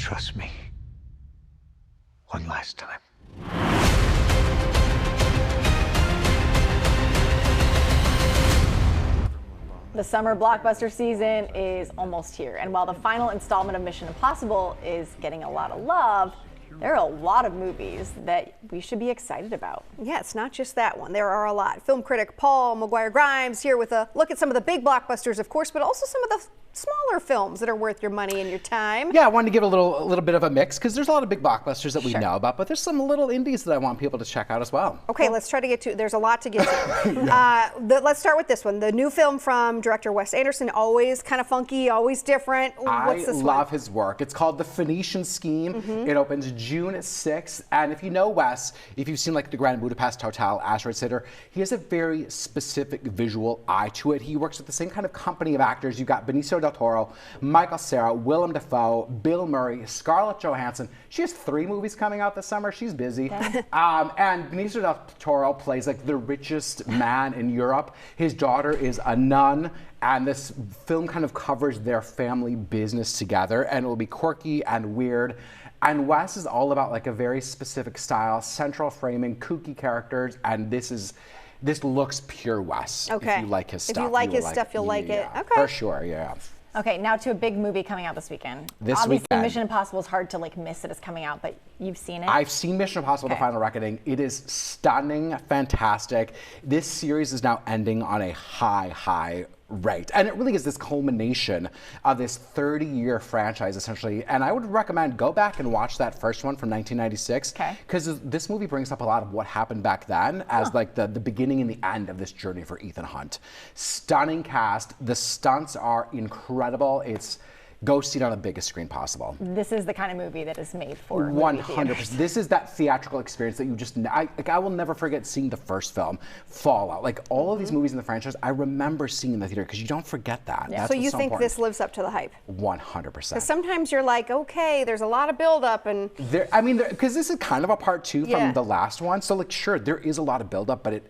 trust me one last time. The summer blockbuster season is almost here, and while the final installment of Mission Impossible is getting a lot of love, there are a lot of movies that we should be excited about. Yeah, it's not just that one. There are a lot. Film critic Paul McGuire-Grimes here with a look at some of the big blockbusters, of course, but also some of the smaller films that are worth your money and your time. Yeah, I wanted to give a little bit of a mix because there's a lot of big blockbusters that we know about, but there's some little indies that I want people to check out as well. Okay, let's try to get to. There's a lot to get to. Let's start with this one. The new film from director Wes Anderson, always kind of funky, always different. What's this one? I love his work. It's called The Phoenician Scheme. It opens June 6th, and if you know Wes, if you've seen like the Grand Budapest Hotel, Asteroid City, he has a very specific visual eye to it. He works with the same kind of company of actors. You've got Benicio del Toro, Michael Cera, Willem Dafoe, Bill Murray, Scarlett Johansson. She has 3 movies coming out this summer. She's busy. And Benicio del Toro plays like the richest man in Europe. His daughter is a nun, and this film kind of covers their family business together, and it will be quirky and weird. And Wes is all about like a very specific style, central framing, kooky characters, and this looks pure Wes. Okay. If you like his stuff. If you like his stuff, you'll like it. Okay. For sure, yeah. Okay, now to a big movie coming out this weekend. This Obviously, weekend. Mission Impossible is hard to like miss that it's coming out, but you've seen it? I've seen Mission Impossible: The Final Reckoning. It is stunning, fantastic. This series is now ending on a high rate. And it really is this culmination of this 30-year franchise, essentially. And I would recommend go back and watch that first one from 1996. Because this movie brings up a lot of what happened back then as like the beginning and the end of this journey for Ethan Hunt. Stunning cast. The stunts are incredible. Go see it on the biggest screen possible. This is the kind of movie that is made for 100%. This is that theatrical experience that you just, I will never forget seeing the first film, Fallout. Like all of these movies in the franchise, I remember seeing in the theater because you don't forget that. Yeah. So you think important. This lives up to the hype? 100%. Because sometimes you're like, okay, there's a lot of buildup and. Because this is kind of a part 2 from the last one. So like, sure, there is a lot of buildup, but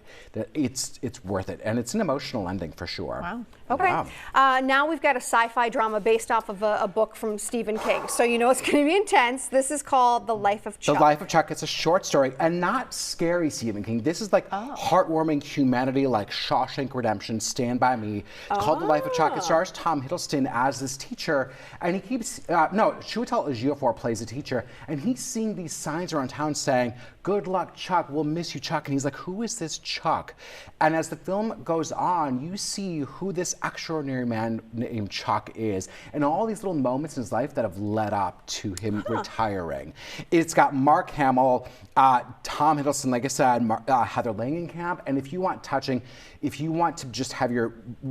it's worth it. And it's an emotional ending for sure. Wow. Okay. Wow. Now we've got a sci-fi drama based off of a book from Stephen King. So you know it's going to be intense. This is called The Life of Chuck. The Life of Chuck. It's a short story and not scary Stephen King. This is like heartwarming humanity, like Shawshank Redemption, Stand By Me. It's called The Life of Chuck. It stars Tom Hiddleston as this teacher, and he keeps, Chiwetel Ejiofor plays a teacher, and he's seeing these signs around town saying, "Good luck, Chuck. We'll miss you, Chuck." And he's like, who is this Chuck? And as the film goes on, you see who this extraordinary man named Chuck is, and all these little moments in his life that have led up to him retiring. It's got Mark Hamill, Tom Hiddleston, like I said, Heather Langenkamp, and if you want touching, if you want to just have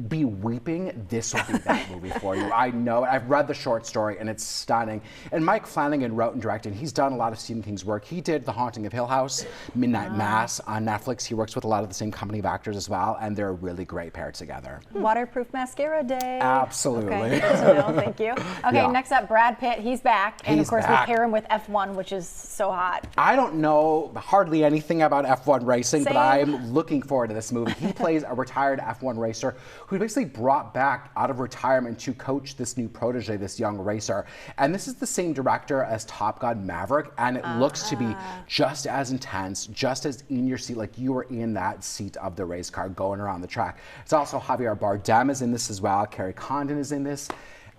be weeping, this will be that movie for you. I know it. I've read the short story and it's stunning. And Mike Flanagan wrote and directed. He's done a lot of Stephen King's work. He did The Haunting of Hill House, Midnight Mass on Netflix. He works with a lot of the same company of actors as well, and they're a really great pair together. Waterproof mascara day. Absolutely. Okay, good to know. Thank you. Okay, next up, Brad Pitt. He's back. And of course, we pair him with F1, which is so hot. I don't know hardly anything about F1 racing, but I'm looking forward to this movie. He plays a retired F1 racer who basically brought back out of retirement to coach this new protege, this young racer. And this is the same director as Top Gun Maverick, and it looks to be just as intense, just as in your seat, like you were in that seat of the race car going around the track. It's also Javier Bardem is in this as well. Kerry Condon is in this.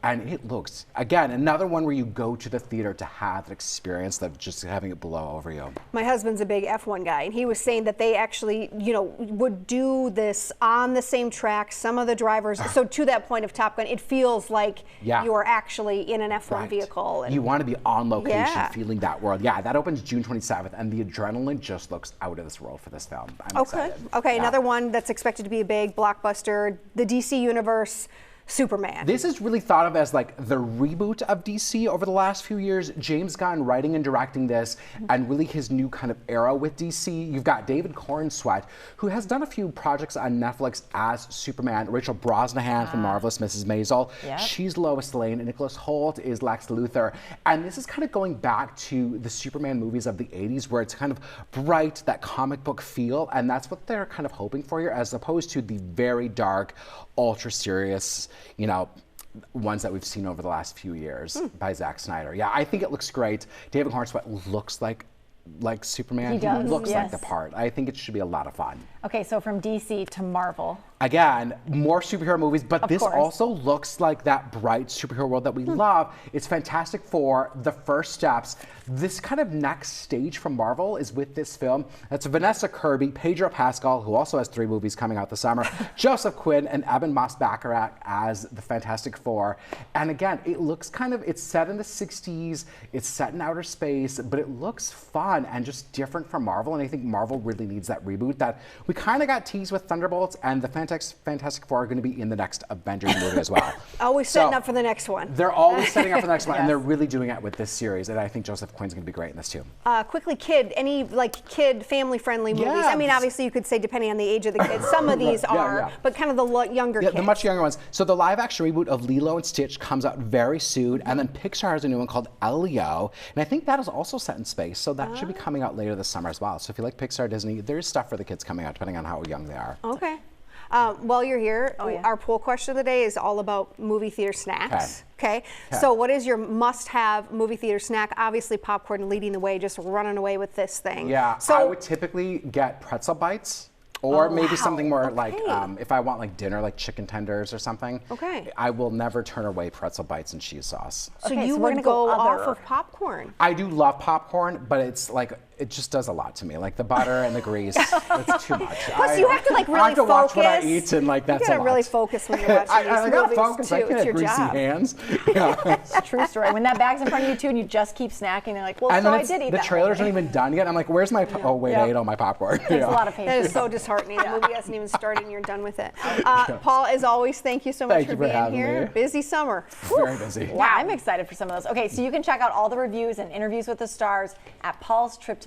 And it looks, again, another one where you go to the theater to have that experience of just having it blow over you. My husband's a big F1 guy, and he was saying that they actually, would do this on the same track. Some of the drivers, so to that point of Top Gun, it feels like you are actually in an F1 vehicle. And you want to be on location, feeling that world. Yeah, that opens June 27th, and the adrenaline just looks out of this world for this film. I'm excited. Okay, another one that's expected to be a big blockbuster, the DC Universe. Superman. This is really thought of as like the reboot of DC over the last few years. James Gunn writing and directing this, and really his new kind of era with DC. You've got David Corenswet, who has done a few projects on Netflix as Superman. Rachel Brosnahan from Marvelous Mrs. Maisel. She's Lois Lane. And Nicholas Hoult is Lex Luthor. And this is kind of going back to the Superman movies of the 80s, where it's kind of bright, that comic book feel. And that's what they're kind of hoping for here, as opposed to the very dark, ultra serious, ones that we've seen over the last few years by Zack Snyder. Yeah, I think it looks great. David Hornswet looks like Superman. He does, looks yes. like the part. I think it should be a lot of fun. Okay, so from DC to Marvel. Again, more superhero movies, but Of this course. also looks like that bright superhero world that we love. It's Fantastic Four, the first steps. This kind of next stage from Marvel is with this film. That's Vanessa Kirby, Pedro Pascal, who also has 3 movies coming out this summer, Joseph Quinn, and Eben Moss-Baccarat as the Fantastic Four. And again, it looks it's set in the 60s, it's set in outer space, but it looks fun and just different from Marvel. And I think Marvel really needs that reboot that we kind of got teased with Thunderbolts, and the Fantastic Four are going to be in the next Avengers movie as well. Always setting up for the next one. They're always setting up for the next one, Yes. and they're really doing it with this series. And I think Joseph Quinn's going to be great in this too. Quickly, any family-friendly movies? Yeah. I mean, obviously, you could say depending on the age of the kids, some of these are, but kind of the younger Yeah, kids. the much younger ones. So the live-action reboot of Lilo and Stitch comes out very soon, and then Pixar has a new one called Elio, and I think that is also set in space, so that should be coming out later this summer as well. So if you like Pixar, Disney, there's stuff for the kids coming out, depending on how young they are. Okay. While you're here, our poll question of the day is all about movie theater snacks. Okay. So what is your must-have movie theater snack? Obviously, popcorn leading the way, just running away with this thing. Yeah, so I would typically get pretzel bites. Or maybe something more like, if I want like dinner, like chicken tenders or something. Okay. I will never turn away pretzel bites and cheese sauce. So Okay, you so we're would gonna go go off other. of popcorn. I do love popcorn, but it's like, it just does a lot to me. Like the butter and the grease, it's too much. Plus, you have to like really I have to focus. watch what I eat, and like that's you gotta a lot. really focus when you're watching these I gotta movies focus. too. I can't It's have your greasy job. hands. Yeah. It's a true story. When that bag's in front of you too, and you just keep snacking, you're like, well, And so then I did eat the that trailers movie. aren't even done yet. I'm like, where's my? Oh wait, I ate all my popcorn. Takes a lot of That patience. is so disheartening. The movie hasn't even started and you're done with it. Paul, as always, thank you so much Thank for you for being having here. me. Busy summer. Very busy. Yeah, I'm excited for some of those. Okay, so you can check out all the reviews and interviews with the stars at paulstriptothemovies.com.